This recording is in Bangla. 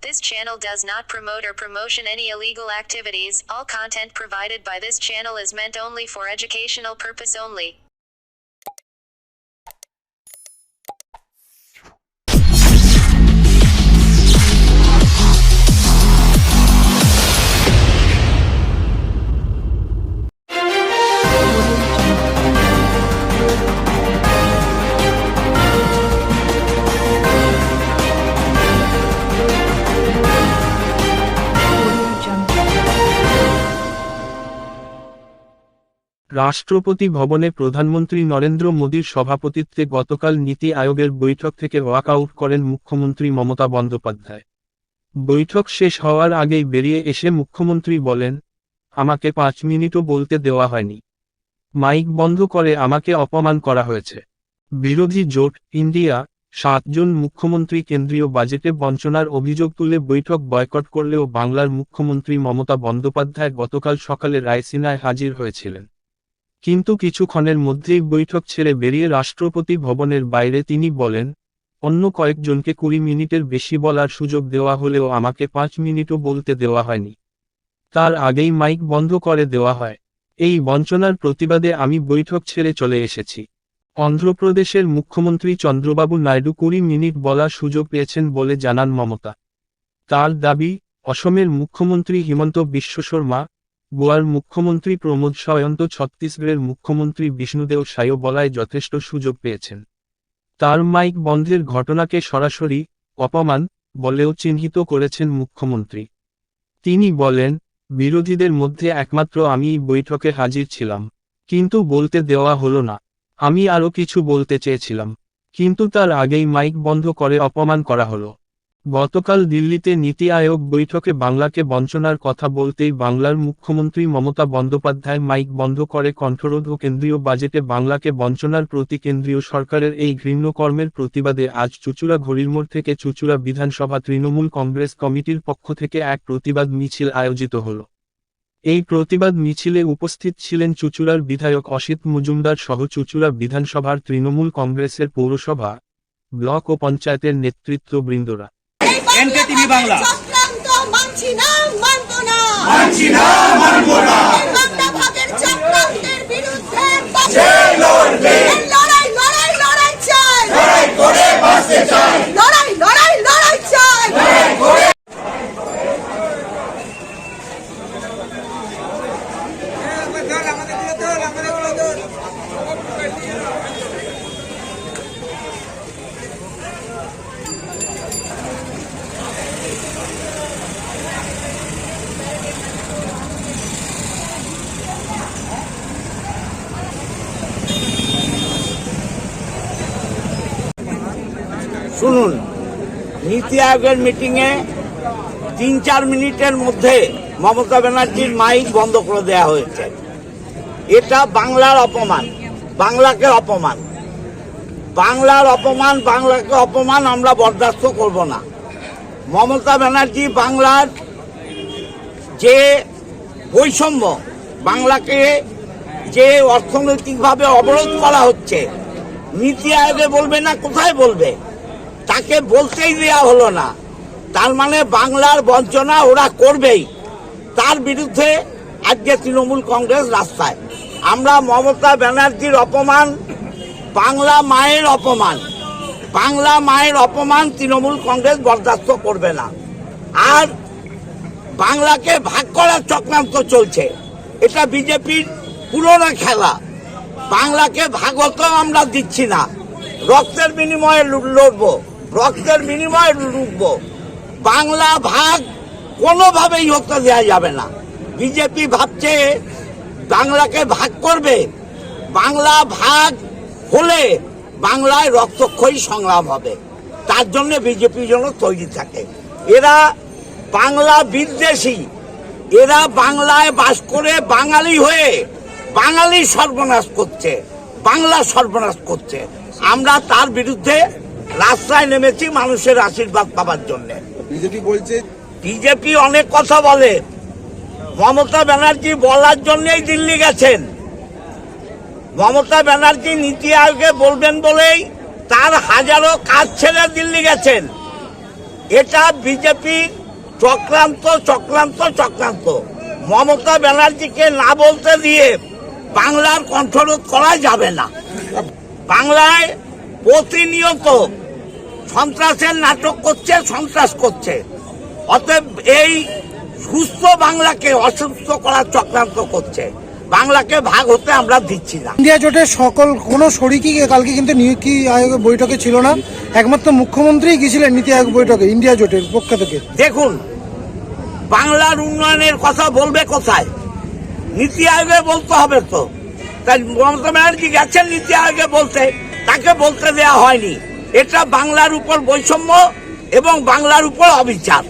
This channel does not promote or promotion any illegal activities. All content provided by this channel is meant only for educational purpose only. রাষ্ট্রপতি ভবনে প্রধানমন্ত্রী নরেন্দ্র মোদীর সভাপতিত্বে গতকাল নীতি আয়োগের বৈঠক থেকে ওয়াকআউট করেন মুখ্যমন্ত্রী মমতা বন্দ্যোপাধ্যায়। বৈঠক শেষ হওয়ার আগেই বেরিয়ে এসে মুখ্যমন্ত্রী বলেন, আমাকে 5 মিনিটও বলতে দেওয়া হয়নি। মাইক বন্ধ করে আমাকে অপমান করা হয়েছে। বিরোধী জোট ইন্ডিয়া 7 জন মুখ্যমন্ত্রী কেন্দ্রীয় বাজেটে বঞ্চনার অভিযোগ তুলে বৈঠক বয়কট করলেও বাংলার মুখ্যমন্ত্রী মমতা বন্দ্যোপাধ্যায় গতকাল সকালে রায়সিনায় হাজির হয়েছিলেন। কিন্তু কিছুক্ষণের মধ্যেই বৈঠক ছেড়ে বেরিয়ে রাষ্ট্রপতি ভবনের বাইরে তিনি বলেন, অন্য কয়েকজনকে 20 মিনিটের বেশি বলার সুযোগ দেওয়া হলেও আমাকে 5 মিনিটও বলতে দেওয়া হয়নি। তার আগেই মাইক বন্ধ করে দেওয়া হয়। এই বঞ্চনার প্রতিবাদে আমি বৈঠক ছেড়ে চলে এসেছি। অন্ধ্রপ্রদেশের মুখ্যমন্ত্রী চন্দ্রবাবু নাইডু 20 মিনিট বলার সুযোগ পেয়েছেন বলে জানান মমতা। তার দাবি, অসমের মুখ্যমন্ত্রী হিমন্ত বিশ্ব শর্মা, গোয়ার মুখ্যমন্ত্রী প্রমোদ সাওয়ন্ত, ছত্তিশগড়ের মুখ্যমন্ত্রী বিষ্ণুদেও সাইও বলায় যথেষ্ট সুযোগ পেয়েছেন। তার মাইক বন্ধের ঘটনাকে সরাসরি অপমান বলেও চিহ্নিত করেছেন মুখ্যমন্ত্রী। তিনি বলেন, বিরোধীদের মধ্যে একমাত্র আমিই বৈঠকে হাজির ছিলাম, কিন্তু বলতে দেওয়া হলো না। আমি আরও কিছু বলতে চেয়েছিলাম, কিন্তু তার আগেই মাইক বন্ধ করে অপমান করা হলো। গতকাল দিল্লিতে নীতি আয়োগ বৈঠকে বাংলাকে বঞ্চনার কথা বলতেই বাংলার মুখ্যমন্ত্রী মমতা বন্দ্যোপাধ্যায় মাইক বন্ধ করে কণ্ঠরোধ ও কেন্দ্রীয় বাজেটে বাংলাকে বঞ্চনার প্রতি কেন্দ্রীয় সরকারের এই ঘৃণ্য কর্মের প্রতিবাদে আজ চুঁচুড়া ঘড়িরমোড় থেকে চুঁচুড়া বিধানসভা তৃণমূল কংগ্রেস কমিটির পক্ষ থেকে এক প্রতিবাদ মিছিল আয়োজিত হল। এই প্রতিবাদ মিছিলে উপস্থিত ছিলেন চুঁচুড়ার বিধায়ক অসিত মজুমদার সহ চুঁচুড়া বিধানসভার তৃণমূল কংগ্রেসের পৌরসভা, ব্লক ও পঞ্চায়েতের নেতৃত্ববৃন্দরা। এনকেটিভি বাংলা চক্রান্ত মানছি না, মানবো না, মানছি না, মানবো না। বাংলা ভাগের চক্রান্তের বিরুদ্ধে লড়বে, লড়াই লড়াই লড়াই চাই, লড়াই করে বাঁচতে চাই, লড়াই লড়াই লড়াই চাই, লড়াই করে। শুনুন, নীতি আয়োগের মিটিংয়ে 3-4 মিনিটের মধ্যে মমতা ব্যানার্জির মাইক বন্ধ করে দেওয়া হয়েছে। এটা বাংলার অপমান, বাংলাকে অপমান, বাংলার অপমান, বাংলাকে অপমান আমরা বরদাস্ত করব না। মমতা ব্যানার্জি বাংলার যে বৈষম্য, বাংলাকে যে অর্থনৈতিকভাবে অবরোধ করা হচ্ছে, নীতি আয়োগে বলবে না, কোথায় বলবে? তাকে বলতেই দেওয়া হলো না। তার মানে বাংলার বঞ্চনা ওরা করবেই। তার বিরুদ্ধে আজকে তৃণমূল কংগ্রেস রাস্তায়। আমরা মমতা ব্যানার্জির অপমান, বাংলা মায়ের অপমান, বাংলা মায়ের অপমান তৃণমূল কংগ্রেস বরদাস্ত করবে না। আর বাংলাকে ভাগ করার চক্রান্ত চলছে, এটা বিজেপির পুরনো খেলা। বাংলাকে ভাগত আমরা দিচ্ছি না, রক্তের বিনিময়ে লড়বো, রক্তের বিনিময়ে লুটবো। বাংলা ভাগ কোনোভাবেই হতে দেওয়া যাবে না। বিজেপি ভাবছে বাংলাকে ভাগ করবে। বাংলা ভাগ হলে বাংলায় রক্তক্ষয়ী সংগ্রাম হবে। তার জন্য বিজেপি যেন তৈরি থাকে। এরা বাংলা বিদ্বেষী, এরা বাংলায় বাস করে বাঙালি হয়ে বাঙালি সর্বনাশ করছে, বাংলা সর্বনাশ করছে। আমরা তার বিরুদ্ধে রাস্তায় নেমেছি মানুষের আশীর্বাদ পাওয়ার জন্য। বিজেপি বলছে, বিজেপি অনেক কথা বলে, মমতা ব্যানার্জি বলার জন্যই দিল্লি গেছেন। মমতা ব্যানার্জি নীতি আয়োগে বলবেন বলেই তার হাজারো কাজ ছেড়ে দিল্লি গেছেন। এটা বিজেপি চক্রান্ত। মমতা ব্যানার্জিকে না বলতে দিয়ে বাংলার কণ্ঠরোধ করা যাবে না। বাংলায় প্রতিনিয়ত সন্ত্রাসের নাটক করছে, সন্ত্রাস করছে। অতএব এই সুস্থ বাংলাকে অসুস্থ করার চক্রান্ত করছে। বাংলাকে ভাগ হতে আমরা দিচ্ছি না। ইন্ডিয়া জোটের সকল কোনো শরিকই কালকে কিন্তু নীতি আয়োগের বৈঠকে ছিল না, একমাত্র মুখ্যমন্ত্রী গিয়েছিলেন নীতি আয়োগ বৈঠকে ইন্ডিয়া জোটের পক্ষ থেকে। দেখুন, বাংলার উন্নয়নের কথা বলবে কোথায়? নীতি আয়োগে বলতে হবে তো। তাই মমতা ব্যানার্জি গেছেন নীতি আয়োগে বলতে, তাকে বলতে দেওয়া হয়নি। এটা বাংলার উপর বৈষম্য এবং বাংলার উপর অবিচার।